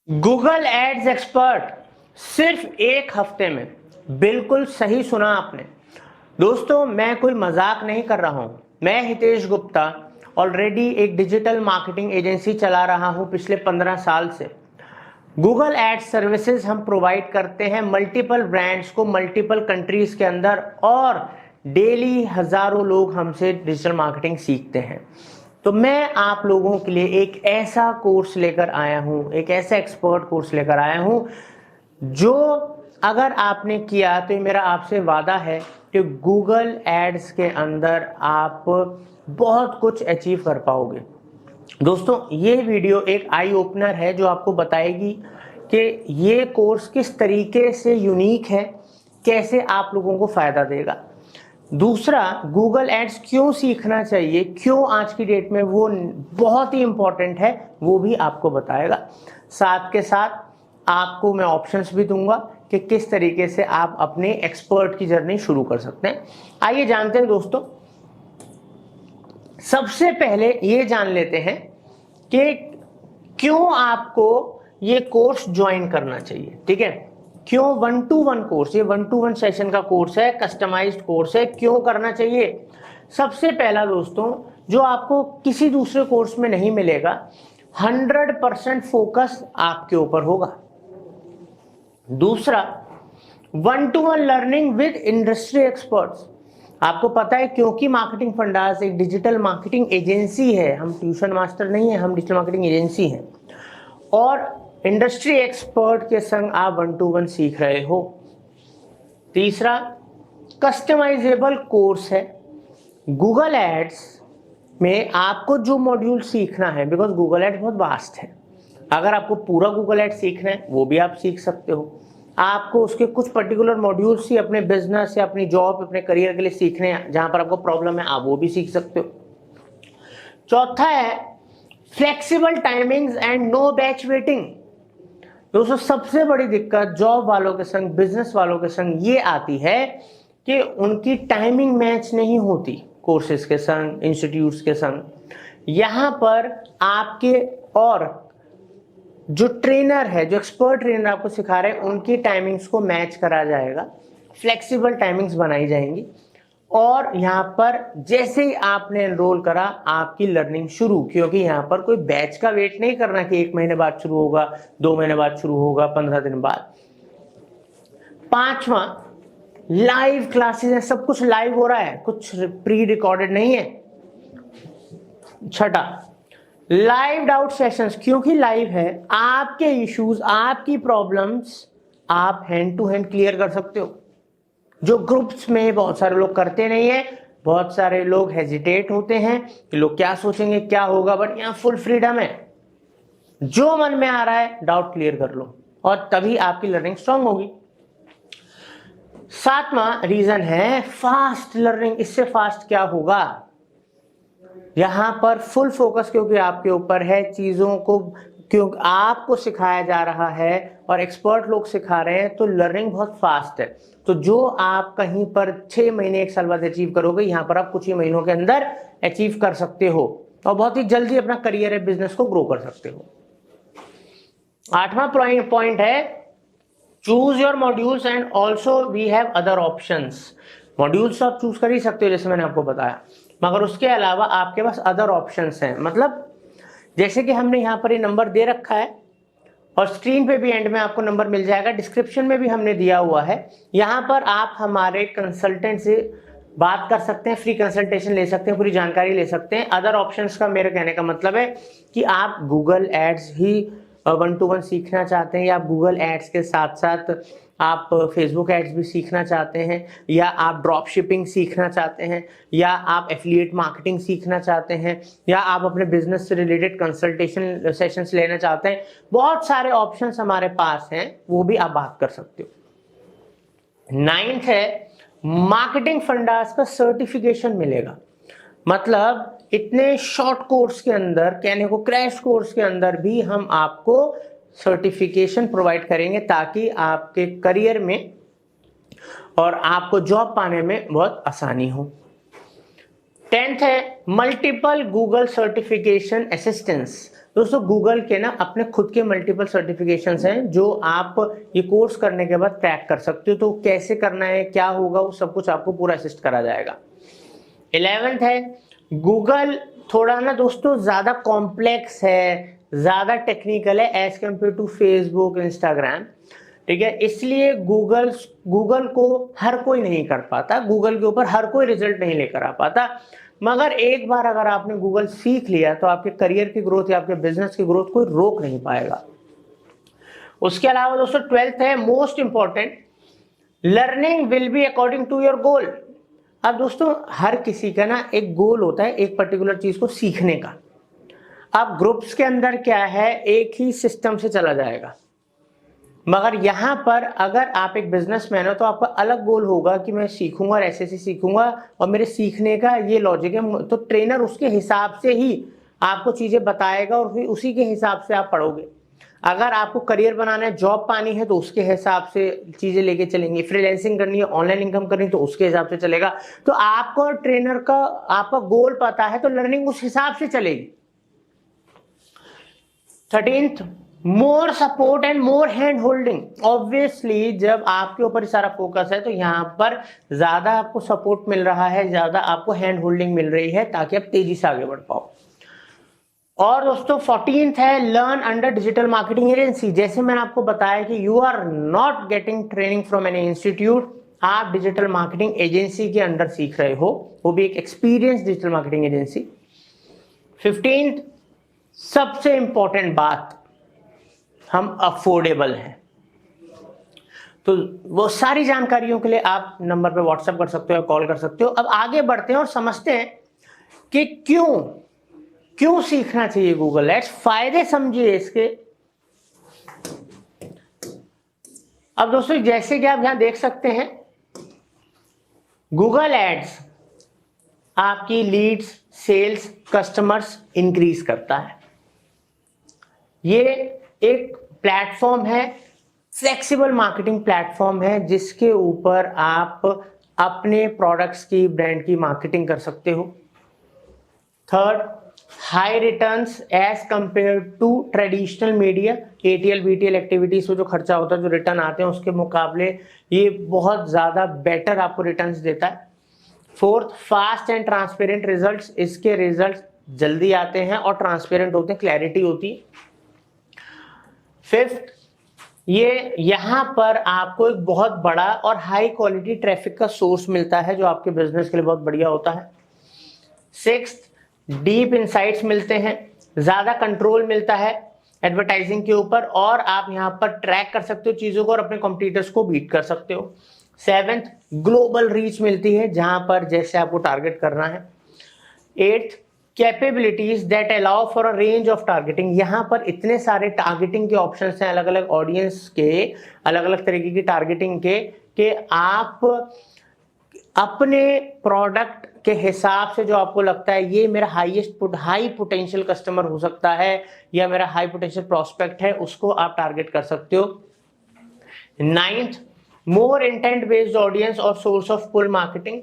Google ads expert सिर्फ एक हफ्ते में। बिल्कुल सही सुना आपने दोस्तों, मैं कोई मजाक नहीं कर रहा हूं। मैं हितेश गुप्ता ऑलरेडी एक डिजिटल मार्केटिंग एजेंसी चला रहा हूं पिछले 15 साल से। गूगल एड्स सर्विसेज हम प्रोवाइड करते हैं मल्टीपल ब्रांड्स को मल्टीपल कंट्रीज के अंदर, और डेली हजारों लोग हमसे डिजिटल मार्केटिंग सीखते हैं। तो मैं आप लोगों के लिए एक ऐसा कोर्स लेकर आया हूं, एक ऐसा एक्सपर्ट कोर्स लेकर आया हूं जो अगर आपने किया तो मेरा आपसे वादा है कि गूगल एड्स के अंदर आप बहुत कुछ अचीव कर पाओगे। दोस्तों, ये वीडियो एक आई ओपनर है जो आपको बताएगी कि ये कोर्स किस तरीके से यूनिक है, कैसे आप लोगों को फायदा देगा। दूसरा, गूगल एड्स क्यों सीखना चाहिए, क्यों आज की डेट में वो बहुत ही इंपॉर्टेंट है, वो भी आपको बताएगा। साथ के साथ आपको मैं ऑप्शंस भी दूंगा कि किस तरीके से आप अपने एक्सपर्ट की जर्नी शुरू कर सकते हैं। आइए जानते हैं दोस्तों। सबसे पहले ये जान लेते हैं कि क्यों आपको ये कोर्स ज्वाइन करना चाहिए। ठीक है, क्यों 1-to-1 कोर्स, ये 1-to-1 सेशन का कोर्स है, कस्टमाइज्ड कोर्स है, क्यों करना चाहिए। सबसे पहला दोस्तों, जो आपको किसी दूसरे कोर्स में नहीं मिलेगा, 100% फोकस आपके ऊपर होगा। दूसरा, 1-to-1 learning with industry experts. आपको पता है, क्योंकि मार्केटिंग फंडास एक डिजिटल मार्केटिंग एजेंसी है, हम ट्यूशन मास्टर नहीं है, हम डिजिटल मार्केटिंग एजेंसी हैं, और इंडस्ट्री एक्सपर्ट के संग आप 1-to-1 सीख रहे हो। तीसरा, कस्टमाइजेबल कोर्स है। गूगल एड्स में आपको जो मॉड्यूल सीखना है, बिकॉज गूगल एड्स बहुत वास्ट है, अगर आपको पूरा गूगल एड्स सीखना है वो भी आप सीख सकते हो। आपको उसके कुछ पर्टिकुलर मॉड्यूल्स ही अपने बिजनेस या अपनी जॉब, अपने करियर के लिए सीखने हैं, जहां पर आपको प्रॉब्लम है आप वो भी सीख सकते हो। चौथा है flexible timings and no batch waiting. दोस्तों, सबसे बड़ी दिक्कत जॉब वालों के संग, बिजनेस वालों के संग ये आती है कि उनकी टाइमिंग मैच नहीं होती कोर्सेज के संग, इंस्टीट्यूट्स के संग। यहां पर आपके और जो ट्रेनर है, जो एक्सपर्ट ट्रेनर आपको सिखा रहे हैं, उनकी टाइमिंग्स को मैच करा जाएगा, फ्लेक्सिबल टाइमिंग्स बनाई जाएंगी, और यहाँ पर जैसे ही आपने एनरोल करा आपकी लर्निंग शुरू, क्योंकि यहाँ पर कोई बैच का वेट नहीं करना कि 1 महीने बाद शुरू होगा, 2 महीने बाद शुरू होगा, 15 दिन बाद। पांचवा, लाइव क्लासेस है, सब कुछ लाइव हो रहा है, कुछ प्री रिकॉर्डेड नहीं है। छठा, लाइव डाउट सेशंस, क्योंकि लाइव है, आपके इश्यूज, आपकी प्रॉब्लम्स आप हैंड टू हैंड क्लियर कर सकते हो, जो ग्रुप्स में बहुत सारे लोग करते नहीं है। बहुत सारे लोग हेजिटेट होते हैं कि लोग क्या सोचेंगे, क्या होगा, बट यहाँ फुल फ्रीडम है, जो मन में आ रहा है डाउट क्लियर कर लो, और तभी आपकी लर्निंग स्ट्रांग होगी। सातवां रीजन है फास्ट लर्निंग। इससे फास्ट क्या होगा, यहां पर फुल फोकस क्योंकि आपके ऊपर है, चीजों को क्योंकि आपको सिखाया जा रहा है और एक्सपर्ट लोग सिखा रहे हैं, तो लर्निंग बहुत फास्ट है। तो जो आप कहीं पर 6 महीने 1 साल बाद अचीव करोगे, यहां पर आप कुछ ही महीनों के अंदर अचीव कर सकते हो, और बहुत ही जल्दी अपना करियर है, बिजनेस को ग्रो कर सकते हो। 8वां पॉइंट है choose your modules and also we have other options. Modules आप चूज कर ही सकते हो, जैसे मैंने आपको बताया, मगर उसके अलावा आपके पास अदर ऑप्शंस हैं। मतलब जैसे कि हमने यहाँ पर ये नंबर दे रखा है, और स्क्रीन पे भी एंड में आपको नंबर मिल जाएगा, डिस्क्रिप्शन में भी हमने दिया हुआ है। यहाँ पर आप हमारे कंसल्टेंट से बात कर सकते हैं, फ्री कंसल्टेशन ले सकते हैं, पूरी जानकारी ले सकते हैं। अदर ऑप्शंस का मेरे कहने का मतलब है कि आप गूगल एड्स ही 1-to-1 सीखना चाहते हैं, या आप गूगल एड्स के साथ साथ आप फेसबुक एड्स भी सीखना चाहते हैं, या आप ड्रॉप शिपिंग सीखना चाहते हैं, या आप एफिलिएट मार्केटिंग सीखना चाहते हैं, या आप अपने बिजनेस से रिलेटेड कंसल्टेशन सेशंस लेना चाहते हैं, बहुत सारे ऑप्शंस हमारे पास हैं, वो भी आप बात कर सकते हो। 9th है मार्केटिंग फंडास का सर्टिफिकेशन मिलेगा। मतलब इतने शॉर्ट कोर्स के अंदर, कहने को क्रैश कोर्स के अंदर भी हम आपको सर्टिफिकेशन प्रोवाइड करेंगे, ताकि आपके करियर में और आपको जॉब पाने में बहुत आसानी हो। 10th है मल्टीपल गूगल सर्टिफिकेशन असिस्टेंस। दोस्तों गूगल के ना अपने खुद के मल्टीपल सर्टिफिकेशंस हैं जो आप ये कोर्स करने के बाद क्रैक कर सकते हो। तो कैसे करना है, क्या होगा, वो सब कुछ आपको पूरा असिस्ट करा जाएगा। 11th है, गूगल थोड़ा ना दोस्तों ज्यादा कॉम्प्लेक्स है, ज्यादा टेक्निकल है as compare to Facebook, Instagram, ठीक है। इसलिए गूगल को हर कोई नहीं कर पाता, गूगल के ऊपर हर कोई रिजल्ट नहीं लेकर आ पाता। मगर एक बार अगर आपने गूगल सीख लिया तो आपके करियर की ग्रोथ या आपके बिजनेस की ग्रोथ कोई रोक नहीं पाएगा। उसके अलावा दोस्तों 12th है, most important, learning will be according to your goal. अब दोस्तों हर किसी का ना एक गोल होता है एक पर्टिकुलर चीज को सीखने का। अब ग्रुप्स के अंदर क्या है, एक ही सिस्टम से चला जाएगा, मगर यहां पर अगर आप एक बिजनेसमैन हो तो आपका अलग गोल होगा कि मैं सीखूंगा और ऐसे सीखूंगा और मेरे सीखने का ये लॉजिक है। तो ट्रेनर उसके हिसाब से ही आपको चीजें बताएगा और फिर उसी के हिसाब से आप पढ़ोगे। अगर आपको करियर बनाना है, जॉब पानी है, तो उसके हिसाब से चीजें लेके चलेंगे। फ्रीलांसिंग करनी है, ऑनलाइन इनकम करनी है, तो उसके हिसाब से चलेगा। तो आपको ट्रेनर का आपका गोल पता है तो लर्निंग उस हिसाब से चलेगी। 13th, more support and more hand holding. Obviously जब आपके ऊपर सारा फोकस है तो यहाँ पर ज्यादा आपको सपोर्ट मिल रहा है, ज्यादा आपको हैंड होल्डिंग मिल रही है ताकि आप तेजी से आगे बढ़ पाओ। और दोस्तों 14th है, learn under digital marketing agency. जैसे मैंने आपको बताया कि you are not getting training from any institute, आप डिजिटल मार्केटिंग एजेंसी के अंडर सीख रहे हो, वो भी एक experience digital marketing agency. 15th, सबसे इंपॉर्टेंट बात, हम अफोर्डेबल हैं। तो वो सारी जानकारियों के लिए आप नंबर पे व्हाट्सएप कर सकते हो, कॉल कर सकते हो। अब आगे बढ़ते हैं और समझते हैं कि क्यों सीखना चाहिए गूगल एड्स, फायदे समझिए इसके। अब दोस्तों जैसे कि आप यहां देख सकते हैं, गूगल एड्स आपकी लीड्स, सेल्स, कस्टमर्स इंक्रीज करता है। ये एक प्लेटफॉर्म है, फ्लेक्सिबल मार्केटिंग प्लेटफॉर्म है, जिसके ऊपर आप अपने प्रोडक्ट्स की, ब्रांड की मार्केटिंग कर सकते हो। Third, high returns as compare to traditional media. ATL BTL activities में जो खर्चा होता है, जो रिटर्न आते हैं, उसके मुकाबले ये बहुत ज्यादा बेटर आपको रिटर्न्स देता है। Fourth, fast and transparent results. इसके रिजल्ट्स जल्दी आते हैं और ट्रांसपेरेंट होते हैं, क्लैरिटी होती है। फिफ्थ, ये यहां पर आपको एक बहुत बड़ा और हाई क्वालिटी ट्रैफिक का सोर्स मिलता है जो आपके बिजनेस के लिए बहुत बढ़िया होता है। सिक्स्थ, डीप इंसाइट्स मिलते हैं, ज्यादा कंट्रोल मिलता है एडवर्टाइजिंग के ऊपर, और आप यहां पर ट्रैक कर सकते हो चीजों को और अपने कॉम्पिटिटर्स को बीट कर सकते हो। सेवेंथ, ग्लोबल रीच मिलती है जहां पर जैसे आपको टारगेट करना है। Eighth, capabilities that allow for a range of targeting. यहां पर इतने सारे टारगेटिंग के ऑप्शंस हैं, अलग अलग ऑडियंस के, अलग अलग तरीके की टारगेटिंग के आप अपने प्रोडक्ट के हिसाब से जो आपको लगता है ये मेरा हाई पोटेंशियल कस्टमर हो सकता है या मेरा हाई पोटेंशियल प्रोस्पेक्ट है, उसको आप टारगेट कर सकते हो। नाइन्थ, मोर इंटेंट बेस्ड ऑडियंस और सोर्स ऑफ पुल मार्केटिंग।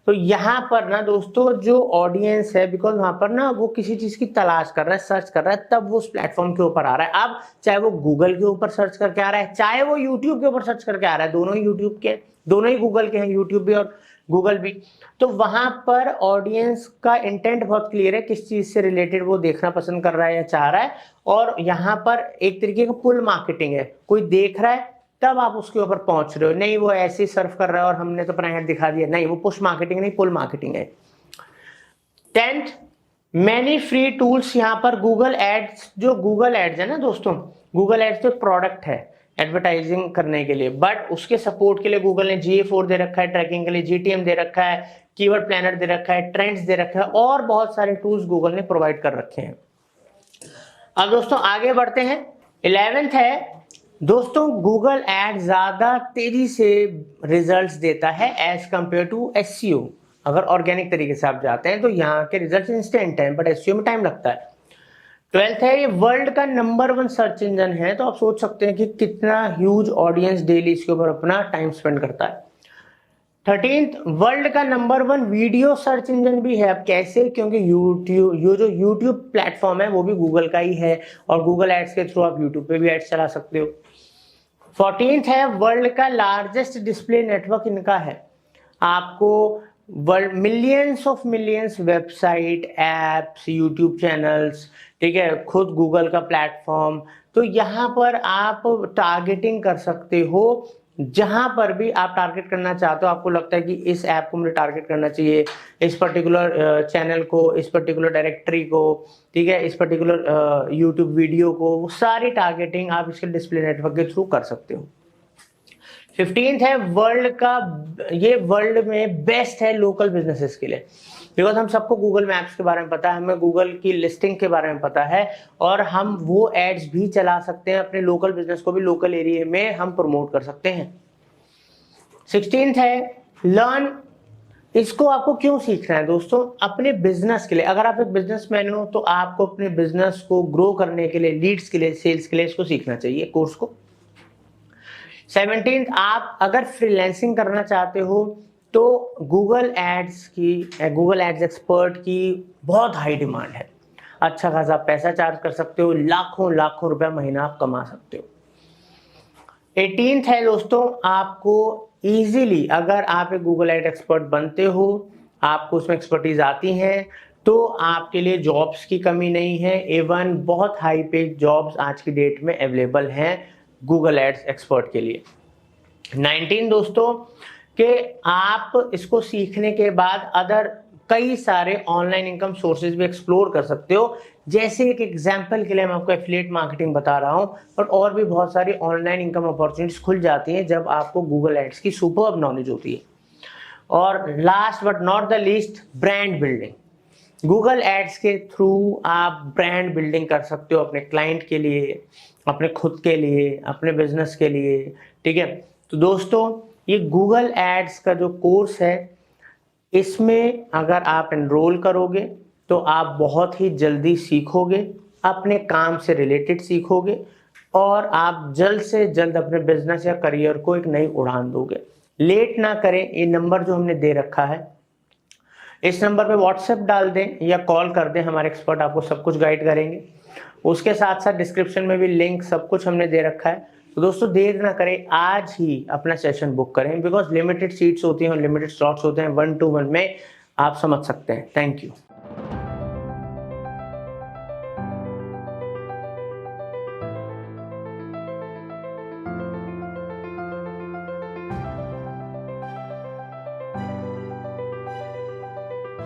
तो यहां पर ना दोस्तों जो ऑडियंस है, बिकॉज वहां पर ना वो किसी चीज की तलाश कर रहा है, सर्च कर रहा है, तब वो उस प्लेटफॉर्म के ऊपर आ रहा है। अब चाहे वो गूगल के ऊपर सर्च करके आ रहा है, चाहे वो यूट्यूब के ऊपर सर्च करके आ रहा है, दोनों ही यूट्यूब के, दोनों ही गूगल के हैं, यूट्यूब भी और गूगल भी। तो वहां पर ऑडियंस का इंटेंट बहुत क्लियर है, किस चीज से रिलेटेड वो देखना पसंद कर रहा है या चाह रहा है। और यहाँ पर एक तरीके का पुल मार्केटिंग है, कोई देख रहा है तब आप उसके ऊपर पहुंच रहे हो, नहीं वो ऐसे ही सर्फ कर रहा है और हमने तो अपना ऐड दिखा दिया, नहीं, वो पुश मार्केटिंग नहीं, पुल मार्केटिंग है। 10th, many free tools. यहाँ पर गूगल एड्स, जो गूगल एड्स है ना दोस्तों, गूगल एड्स तो प्रोडक्ट है एडवर्टाइजिंग करने के लिए, बट उसके सपोर्ट के लिए गूगल ने GA4 दे रखा है, ट्रैकिंग के लिए GTM दे रखा है, कीवर्ड प्लानर दे रखा है, ट्रेंड्स दे रखा है, और बहुत सारे टूल्स गूगल ने प्रोवाइड कर रखे हैं। अब दोस्तों आगे बढ़ते हैं। 11th है दोस्तों, गूगल एड ज्यादा तेजी से रिजल्ट्स देता है एज कंपेयर टू SEO। अगर ऑर्गेनिक तरीके से आप जाते हैं तो यहाँ के रिजल्ट्स इंस्टेंट हैं, बट SEO में टाइम लगता है। 12th है, ये वर्ल्ड का नंबर 1 सर्च इंजन है, तो आप सोच सकते हैं कि कितना ह्यूज ऑडियंस डेली इसके ऊपर अपना टाइम स्पेंड करता है। 13th वर्ल्ड का नंबर 1 वीडियो सर्च इंजन भी है। अब कैसे? क्योंकि यूट्यूब प्लेटफॉर्म है वो भी गूगल का ही है और गूगल एड्स के थ्रू आप यूट्यूब पे भी एड्स चला सकते हो। 14th है वर्ल्ड का लार्जेस्ट डिस्प्ले नेटवर्क इनका है। आपको world millions website, apps, YouTube channels, ठीक है, खुद गूगल का प्लेटफॉर्म, तो यहाँ पर आप टारगेटिंग कर सकते हो। जहां पर भी आप टारगेट करना चाहते हो, आपको लगता है कि इस ऐप को मुझे टारगेट करना चाहिए, इस पर्टिकुलर चैनल को, इस पर्टिकुलर डायरेक्टरी को, ठीक है, इस पर्टिकुलर यूट्यूब वीडियो को, वो सारी टारगेटिंग आप इसके डिस्प्ले नेटवर्क के थ्रू कर सकते हो। 15th है वर्ल्ड का, ये वर्ल्ड में बेस्ट है लोकल बिजनेसेस के लिए, बिकॉज हम सबको गूगल मैप्स के बारे में पता है, हमें गूगल की लिस्टिंग के बारे में पता है और हम वो एड्स भी चला सकते हैं, अपने लोकल बिजनेस को भी लोकल एरिया में हम प्रमोट कर सकते हैं। 16th है लर्न। इसको आपको क्यों सीखना है दोस्तों? अपने बिजनेस के लिए। अगर आप एक बिजनेसमैन हो तो आपको अपने बिजनेस को ग्रो करने के लिए, लीड्स के लिए, सेल्स के लिए इसको सीखना चाहिए, कोर्स को। 17th आप अगर फ्रीलांसिंग करना चाहते हो तो गूगल एड्स एक्सपर्ट की बहुत हाई डिमांड है, अच्छा खासा पैसा चार्ज कर सकते हो, लाखों रुपया महीना आप कमा सकते हो। 18th है दोस्तों, आपको इजीली अगर आप एक गूगल एड एक्सपर्ट बनते हो, आपको उसमें एक्सपर्टीज आती है, तो आपके लिए जॉब्स की कमी नहीं है। इवन बहुत हाई पेड जॉब्स आज की डेट में अवेलेबल हैं गूगल एड्स एक्सपर्ट के लिए। 19 दोस्तों कि आप इसको सीखने के बाद अदर कई सारे ऑनलाइन इनकम सोर्सेज भी एक्सप्लोर कर सकते हो। जैसे एक एग्जांपल के लिए मैं आपको एफिलिएट मार्केटिंग बता रहा हूं, और भी बहुत सारी ऑनलाइन इनकम अपॉर्चुनिटीज खुल जाती हैं जब आपको गूगल एड्स की सुपर्ब नॉलेज होती है। और last but not the least, brand building. Google ads के थ्रू आप ब्रांड बिल्डिंग कर सकते हो अपने क्लाइंट के लिए, अपने खुद के लिए, अपने बिजनेस के लिए, ठीक है। तो दोस्तों ये गूगल एड्स का जो कोर्स है, इसमें अगर आप एनरोल करोगे तो आप बहुत ही जल्दी सीखोगे, अपने काम से रिलेटेड सीखोगे और आप जल्द से जल्द अपने बिजनेस या करियर को एक नई उड़ान दोगे। लेट ना करें, ये नंबर जो हमने दे रखा है इस नंबर पे व्हाट्सएप डाल दें या कॉल कर दें, हमारे एक्सपर्ट आपको सब कुछ गाइड करेंगे। उसके साथ साथ डिस्क्रिप्शन में भी लिंक सब कुछ हमने दे रखा है। तो दोस्तों देर ना करें, आज ही अपना सेशन बुक करें, बिकॉज लिमिटेड सीट्स होती हैं और लिमिटेड स्लॉट्स होते हैं, 1 to 1 में आप समझ सकते हैं। Thank you.